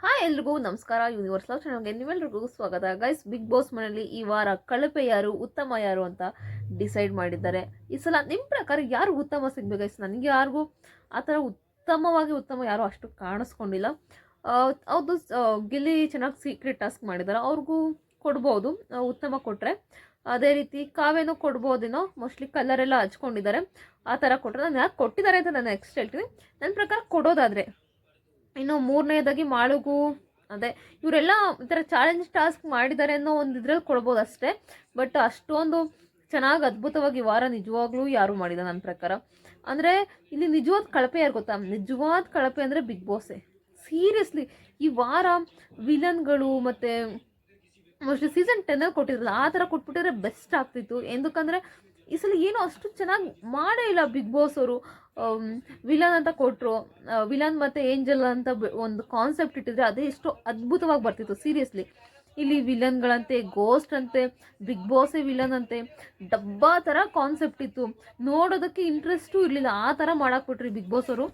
Hi ಎಲ್ರಿಗೂ ನಮಸ್ಕಾರ. Universe love ಚಾನಲ್ಗೆ ನೀವೆಲ್ರಿಗೂ ಸ್ವಾಗತ. ಗೈಸ್, ಬಿಗ್ ಬಾಸ್ ಮನೆಯಲ್ಲಿ ಈ ವಾರ ಕಳಪೆ ಯಾರು ಉತ್ತಮ ಯಾರು ಅಂತ ಡಿಸೈಡ್ ಮಾಡಿದ್ದಾರೆ. ಈ ಸಲ ನಿಮ್ಮ ಪ್ರಕಾರ ಯಾರು ಉತ್ತಮ ಸಿಗ್ಬೇಕು ಗೈಸ್? ನನಗೆ ಯಾರಿಗೂ ಆ ಥರ ಉತ್ತಮ ಯಾರು ಅಷ್ಟು ಕಾಣಿಸ್ಕೊಂಡಿಲ್ಲ. ಹೌದು, ಗಿಲ್ಲಿ ಚೆನ್ನಾಗಿ ಸೀಕ್ರೆಟ್ ಟಾಸ್ಕ್ ಮಾಡಿದ್ದಾರೆ, ಅವ್ರಿಗೂ ಕೊಡ್ಬೋದು ಉತ್ತಮ ಕೊಟ್ಟರೆ. ಅದೇ ರೀತಿ ಕಾವ್ಯನೂ ಕೊಡ್ಬೋದೇನೋ, ಮೋಸ್ಟ್ಲಿ ಕಲರ್ ಎಲ್ಲ ಹಚ್ಕೊಂಡಿದ್ದಾರೆ. ಆ ಥರ ಕೊಟ್ಟರೆ ನಾನು ಯಾರು ಕೊಟ್ಟಿದ್ದಾರೆ ಅಂತ ನಾನು ನೆಕ್ಸ್ಟ್ ಹೇಳ್ತೀನಿ. ನನ್ನ ಪ್ರಕಾರ ಕೊಡೋದಾದರೆ ಇನ್ನು ಮೂರನೇದಾಗಿ ಮಾಳುಗೂ ಅದೇ ಇವರೆಲ್ಲ ಈ ಥರ ಚಾಲೆಂಜ್ ಟಾಸ್ಕ್ ಮಾಡಿದ್ದಾರೆ ಅನ್ನೋ ಒಂದು ಇದ್ರಲ್ಲಿ ಕೊಡ್ಬೋದು ಅಷ್ಟೇ. ಬಟ್ ಅಷ್ಟೊಂದು ಚೆನ್ನಾಗಿ ಅದ್ಭುತವಾಗಿ ವಾರ ನಿಜವಾಗ್ಲೂ ಯಾರು ಮಾಡಿಲ್ಲ ನನ್ನ ಪ್ರಕಾರ. ಅಂದರೆ ಇಲ್ಲಿ ನಿಜವಾದ ಕಳಪೆ ಯಾರು ಗೊತ್ತಾ? ನಿಜವಾದ ಕಳಪೆ ಅಂದರೆ ಬಿಗ್ ಬಾಸೇ. ಸೀರಿಯಸ್ಲಿ ಈ ವಾರ ವಿಲನ್ಗಳು ಮತ್ತು ಮೋಸ್ಟ್ಲಿ ಸೀಸನ್ 10 ಕೊಟ್ಟಿದ್ರಲ್ಲ ಆ ಥರ ಕೊಟ್ಬಿಟ್ಟಿದ್ರೆ ಬೆಸ್ಟ್ ಆಗ್ತಿತ್ತು. ఎందుకంದರೆ ಈ ಸಲ ಏನೋ ಅಷ್ಟು ಚೆನ್ನಾಗಿ ಮಾಡೇ ಇಲ್ಲ ಬಿಗ್ ಬಾಸ್ ಅವರು. ವಿಲನ್ ಅಂತ ಕೊಟ್ಟರು, ವಿಲನ್ ಮತ್ತು ಏಂಜಲ್ ಅಂತ ಒಂದು ಕಾನ್ಸೆಪ್ಟ್ ಇಟ್ಟಿದ್ರೆ ಅದೇ ಎಷ್ಟು ಅದ್ಭುತವಾಗಿ ಬರ್ತಿತ್ತು ಸೀರಿಯಸ್ಲಿ. ಇಲ್ಲಿ ವಿಲನ್ಗಳಂತೆ, ಗೋಸ್ಟ್ ಅಂತೆ, ಬಿಗ್ ಬಾಸೇ ವಿಲನ್ ಅಂತೆ, ಡಬ್ಬಾ ಥರ ಕಾನ್ಸೆಪ್ಟ್ ಇತ್ತು. ನೋಡೋದಕ್ಕೆ ಇಂಟ್ರೆಸ್ಟು ಇರಲಿಲ್ಲ, ಆ ಥರ ಮಾಡಾಕ್ಬಿಟ್ರಿ ಬಿಗ್ ಬಾಸ್ ಅವರು.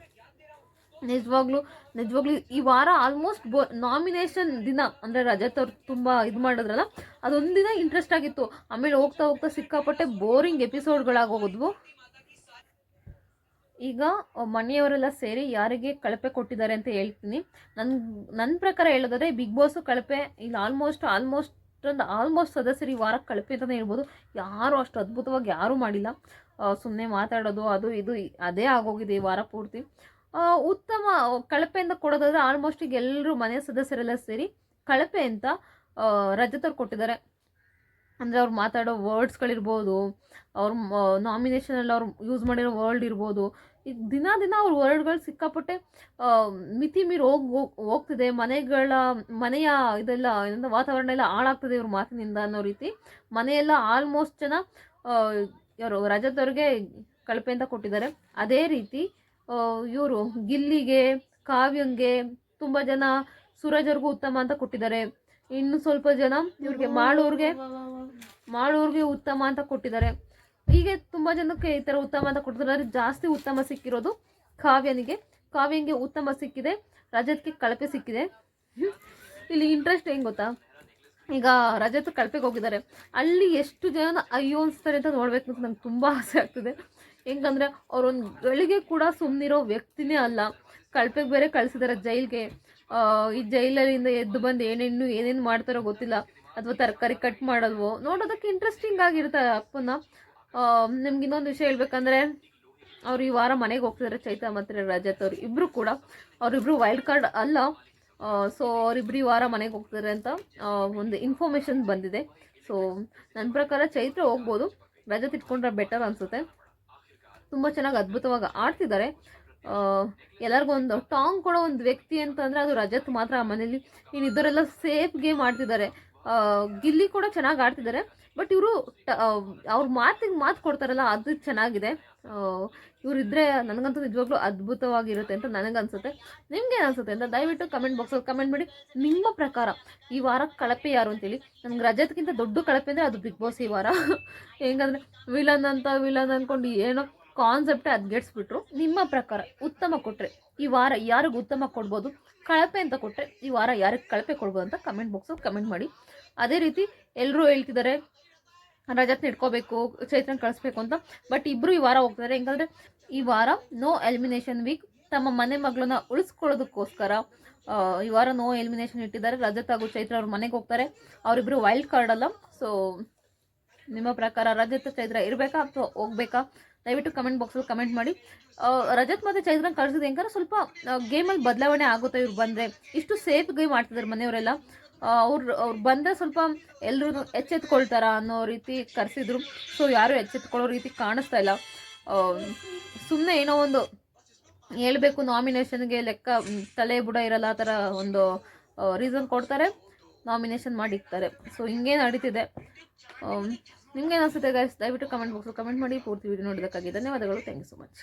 ನಿಜವಾಗ್ಲೂ ಈ ವಾರ ಆಲ್ಮೋಸ್ಟ್ ನಾಮಿನೇಷನ್ ದಿನ ಅಂದರೆ ರಜತ್ ಅವ್ರು ತುಂಬ ಇದು ಮಾಡಿದ್ರಲ್ಲ, ಅದೊಂದು ದಿನ ಇಂಟ್ರೆಸ್ಟ್ ಆಗಿತ್ತು. ಆಮೇಲೆ ಹೋಗ್ತಾ ಹೋಗ್ತಾ ಸಿಕ್ಕಾಪಟ್ಟೆ ಬೋರಿಂಗ್ ಎಪಿಸೋಡ್ಗಳಾಗೋದ್ವು. ಈಗ ಮನೆಯವರೆಲ್ಲ ಸೇರಿ ಯಾರಿಗೆ ಕಳಪೆ ಕೊಟ್ಟಿದ್ದಾರೆ ಅಂತ ಹೇಳ್ತೀನಿ. ನನ್ನ ಪ್ರಕಾರ ಹೇಳೋದಾದ್ರೆ ಬಿಗ್ ಬಾಸು ಕಳಪೆ ಇಲ್ಲಿ ಆಲ್ಮೋಸ್ಟ್ ಸದಸ್ಯರು ಈ ವಾರ ಕಳಪೆ ಅಂತಲೇ ಹೇಳ್ಬೋದು. ಯಾರು ಅಷ್ಟು ಅದ್ಭುತವಾಗಿ ಯಾರೂ ಮಾಡಿಲ್ಲ. ಸುಮ್ಮನೆ ಮಾತಾಡೋದು ಅದು ಇದು ಅದೇ ಆಗೋಗಿದೆ ಈ ವಾರ ಪೂರ್ತಿ. ಉತ್ತಮ ಕಳಪೆ ಅಂತ ಕೊಡೋದಾದ್ರೆ ಆಲ್ಮೋಸ್ಟ್ ಈಗ ಎಲ್ಲರೂ ಮನೆಯ ಸದಸ್ಯರೆಲ್ಲ ಸೇರಿ ಕಳಪೆ ಅಂತ ರಜತ್ ಅವ್ರು ಕೊಟ್ಟಿದ್ದಾರೆ. ಅಂದರೆ ಅವ್ರು ಮಾತಾಡೋ ವರ್ಡ್ಸ್ಗಳಿರ್ಬೋದು, ಅವ್ರ ನಾಮಿನೇಷನಲ್ಲಿ ಅವ್ರು ಯೂಸ್ ಮಾಡಿರೋ ವರ್ಡ್ ಇರ್ಬೋದು. ಈಗ ದಿನ ಅವ್ರ ವರ್ಡ್ಗಳು ಸಿಕ್ಕಾಪಟ್ಟೆ ಮಿತಿ ಮೀರಿ ಹೋಗ್ತಿದೆ. ಮನೆಯ ಇದೆಲ್ಲ ಏನಂದ್ರೆ ವಾತಾವರಣ ಎಲ್ಲ ಹಾಳಾಗ್ತದೆ ಇವ್ರ ಮಾತಿನಿಂದ ಅನ್ನೋ ರೀತಿ ಮನೆಯೆಲ್ಲ ಆಲ್ಮೋಸ್ಟ್ ಜನ ಇವರು ರಜತ್ ಅವ್ರಿಗೆ ಕಳಪೆ ಅಂತ ಕೊಟ್ಟಿದ್ದಾರೆ. ಅದೇ ರೀತಿ ಇವರು ಗಿಲ್ಲಿಗೆ, ಕಾವ್ಯಂಗೆ, ತುಂಬ ಜನ ಸೂರಜ್ವರ್ಗೂ ಉತ್ತಮ ಅಂತ ಕೊಟ್ಟಿದ್ದಾರೆ. ಇನ್ನು ಸ್ವಲ್ಪ ಜನ ಇವ್ರಿಗೆ ಮಾಳೂರ್ಗೆ ಉತ್ತಮ ಅಂತ ಕೊಟ್ಟಿದ್ದಾರೆ. ಹೀಗೆ ತುಂಬ ಜನಕ್ಕೆ ಈ ಥರ ಉತ್ತಮ ಅಂತ ಕೊಟ್ಟಿದ್ದಾರೆ. ಜಾಸ್ತಿ ಉತ್ತಮ ಸಿಕ್ಕಿರೋದು ಕಾವ್ಯಂಗೆ ಉತ್ತಮ ಸಿಕ್ಕಿದೆ, ರಜತ್ಗೆ ಕಳಪೆ ಸಿಕ್ಕಿದೆ. ಇಲ್ಲಿ ಇಂಟ್ರೆಸ್ಟ್ ಹೆಂಗೆ ಗೊತ್ತಾ? ಈಗ ರಜತ್ ಕಳಪೆಗೆ ಹೋಗಿದ್ದಾರೆ, ಅಲ್ಲಿ ಎಷ್ಟು ಜನ ಅಯ್ಯೋ ಅನಿಸ್ತಾರೆ ಅಂತ ನೋಡ್ಬೇಕು ಅಂತ ನಂಗೆ ತುಂಬ ಆಸೆ ಆಗ್ತದೆ. ಹೆಂಗಂದರೆ ಅವರೊಂದು ಗಳಿಗೆ ಕೂಡ ಸುಮ್ಮನಿರೋ ವ್ಯಕ್ತಿನೇ ಅಲ್ಲ. ಕಳಪೆಗೆ ಬೇರೆ ಕಳಿಸಿದ್ದಾರೆ ಜೈಲ್ಗೆ. ಈ ಜೈಲಲ್ಲಿಂದ ಎದ್ದು ಬಂದು ಏನೇನು ಮಾಡ್ತಾರೋ ಗೊತ್ತಿಲ್ಲ, ಅಥವಾ ತರಕಾರಿ ಕಟ್ ಮಾಡೋಲ್ವೋ ನೋಡೋದಕ್ಕೆ ಇಂಟ್ರೆಸ್ಟಿಂಗ್ ಆಗಿರ್ತಾರೆ ಅಪ್ಪನ. ನಿಮ್ಗೆ ಇನ್ನೊಂದು ವಿಷಯ ಹೇಳ್ಬೇಕಂದ್ರೆ, ಅವ್ರು ಈ ವಾರ ಮನೆಗೆ ಹೋಗ್ತಿದ್ದಾರೆ, ಚೈತ್ರ ಮತ್ತು ರಜತ್ ಅವರು ಇಬ್ಬರು ಕೂಡ. ಅವರಿಬ್ಬರು ವೈಲ್ಡ್ ಕಾರ್ಡ್ ಅಲ್ಲ. ಸೊ ಅವರಿಬ್ಬರು ಈ ವಾರ ಮನೆಗೆ ಹೋಗ್ತಾರೆ ಅಂತ ಒಂದು ಇನ್ಫಾರ್ಮೇಷನ್ ಬಂದಿದೆ. ಸೊ ನನ್ನ ಪ್ರಕಾರ ಚೈತ್ರ ಹೋಗ್ಬೋದು, ರಜತ್ ಇಟ್ಕೊಂಡ್ರೆ ಬೆಟರ್ ಅನಿಸುತ್ತೆ. ತುಂಬ ಚೆನ್ನಾಗಿ ಅದ್ಭುತವಾಗಿ ಆಡ್ತಿದ್ದಾರೆ. ಎಲ್ಲರಿಗೂ ಒಂದು ಟಾಂಗ್ ಕೊಡೋ ಒಂದು ವ್ಯಕ್ತಿ ಅಂತಂದರೆ ಅದು ರಜತ್ ಮಾತ್ರ ಆ ಮನೇಲಿ. ಇನ್ನು ಇದರೆಲ್ಲ ಸೇಫ್ ಗೇಮ್ ಆಡ್ತಿದ್ದಾರೆ. ಗಿಲ್ಲಿ ಕೂಡ ಚೆನ್ನಾಗಿ ಆಡ್ತಿದ್ದಾರೆ. ಬಟ್ ಇವರು ಅವ್ರ ಮಾತು ಕೊಡ್ತಾರಲ್ಲ ಅದು ಚೆನ್ನಾಗಿದೆ. ಇವರಿದ್ದರೆ ನನಗಂತೂ ನಿಜವಾಗ್ಲೂ ಅದ್ಭುತವಾಗಿರುತ್ತೆ ಅಂತ ನನಗನ್ಸುತ್ತೆ. ನಿಮ್ಗೇನು ಅನಿಸುತ್ತೆ ಅಂತ ದಯವಿಟ್ಟು ಕಮೆಂಟ್ ಬಾಕ್ಸಲ್ಲಿ ಕಮೆಂಟ್ ಮಾಡಿ. ನಿಮ್ಮ ಪ್ರಕಾರ ಈ ವಾರ ಕಳಪೆ ಯಾರು ಅಂತೇಳಿ. ನಮ್ಗೆ ರಜತ್ಗಿಂತ ದೊಡ್ಡ ಕಳಪೆ ಅಂದರೆ ಅದು ಬಿಗ್ ಬಾಸ್ ಈ ವಾರ. ಹೆಂಗಂದರೆ ವಿಲನ್ ಅಂದ್ಕೊಂಡು ಏನೋ ಕಾನ್ಸೆಪ್ಟೇ ಅದ್ಗೆಡ್ಸ್ಬಿಟ್ರು. ನಿಮ್ಮ ಪ್ರಕಾರ ಉತ್ತಮ ಕೊಟ್ಟರೆ ಈ ವಾರ ಯಾರಿಗೆ ಉತ್ತಮ ಕೊಡ್ಬೋದು, ಕಳಪೆ ಅಂತ ಕೊಟ್ಟರೆ ಈ ವಾರ ಯಾರಿಗೆ ಕಳಪೆ ಕೊಡ್ಬೋದು ಅಂತ ಕಮೆಂಟ್ ಬಾಕ್ಸಲ್ಲಿ ಕಮೆಂಟ್ ಮಾಡಿ. ಅದೇ ರೀತಿ ಎಲ್ಲರೂ ಹೇಳ್ತಿದ್ದಾರೆ ರಜತ್ನ ಇಟ್ಕೋಬೇಕು, ಚೈತ್ರನ ಕಳಿಸ್ಬೇಕು ಅಂತ. ಬಟ್ ಇಬ್ಬರು ಈ ವಾರ ಹೋಗ್ತಾರೆ. ಹೆಂಗಂದರೆ ಈ ವಾರ ನೋ ಎಲಿಮಿನೇಷನ್ ವೀಕ್. ತಮ್ಮ ಮನೆ ಮಗಳನ್ನ ಉಳಿಸ್ಕೊಳ್ಳೋದಕ್ಕೋಸ್ಕರ ಈ ವಾರ ನೋ ಎಲಿಮಿನೇಷನ್ ಇಟ್ಟಿದ್ದಾರೆ. ರಜತ್ ಹಾಗೂ ಚೈತ್ರ ಅವ್ರ ಮನೆಗೆ ಹೋಗ್ತಾರೆ. ಅವರಿಬ್ಬರು ವೈಲ್ಡ್ ಕಾರ್ಡ್ ಅಲ್ಲ. ಸೊ ನಿಮ್ಮ ಪ್ರಕಾರ ರಜತ್ ಚೈತ್ರ ಇರಬೇಕಾ ಅಥವಾ ಹೋಗ್ಬೇಕಾ? ದಯವಿಟ್ಟು ಕಮೆಂಟ್ ಬಾಕ್ಸಲ್ಲಿ ಕಮೆಂಟ್ ಮಾಡಿ. ರಜತ್ ಮತ್ತು ಚೈತ್ರನ ಕಳಿಸಿದೆ ಹೆಂಗಾರೆ ಸ್ವಲ್ಪ ಗೇಮಲ್ಲಿ ಬದಲಾವಣೆ ಆಗುತ್ತೆ. ಇವ್ರು ಬಂದರೆ ಇಷ್ಟು ಸೇಫ್ ಗೇಮ್ ಆಡ್ತಿದ್ದಾರೆ ಮನೆಯವರೆಲ್ಲ. ಅವ್ರು ಬಂದರೆ ಸ್ವಲ್ಪ ಎಲ್ಲರೂ ಎಚ್ಚೆತ್ಕೊಳ್ತಾರ ಅನ್ನೋ ರೀತಿ ಕರೆಸಿದ್ರು. ಸೊ ಯಾರು ಎಚ್ಚೆತ್ಕೊಳ್ಳೋ ರೀತಿ ಕಾಣಿಸ್ತಾ ಇಲ್ಲ. ಸುಮ್ಮನೆ ಏನೋ ಒಂದು ಹೇಳ್ಬೇಕು, ನಾಮಿನೇಷನ್ಗೆ ಲೆಕ್ಕ ತಲೆ ಬುಡ ಇರಲ್ಲ ಆ ಥರ ಒಂದು ರೀಸನ್ ಕೊಡ್ತಾರೆ, ನಾಮಿನೇಷನ್ ಮಾಡಿರ್ತಾರೆ. ಸೊ ಹಿಂಗೆ ನಡೀತಿದೆ. ನಿಮ್ಗೇನು ಅನಿಸುತ್ತೆ ಗೈಸ್? ದಯವಿಟ್ಟು ಕಮೆಂಟ್ ಬಾಕ್ಸಲ್ಲಿ ಕಮೆಂಟ್ ಮಾಡಿ. ಪೂರ್ತಿ ವಿಡಿಯೋ ನೋಡೋದಕ್ಕಾಗಿ ಧನ್ಯವಾದಗಳು. Thank you so much.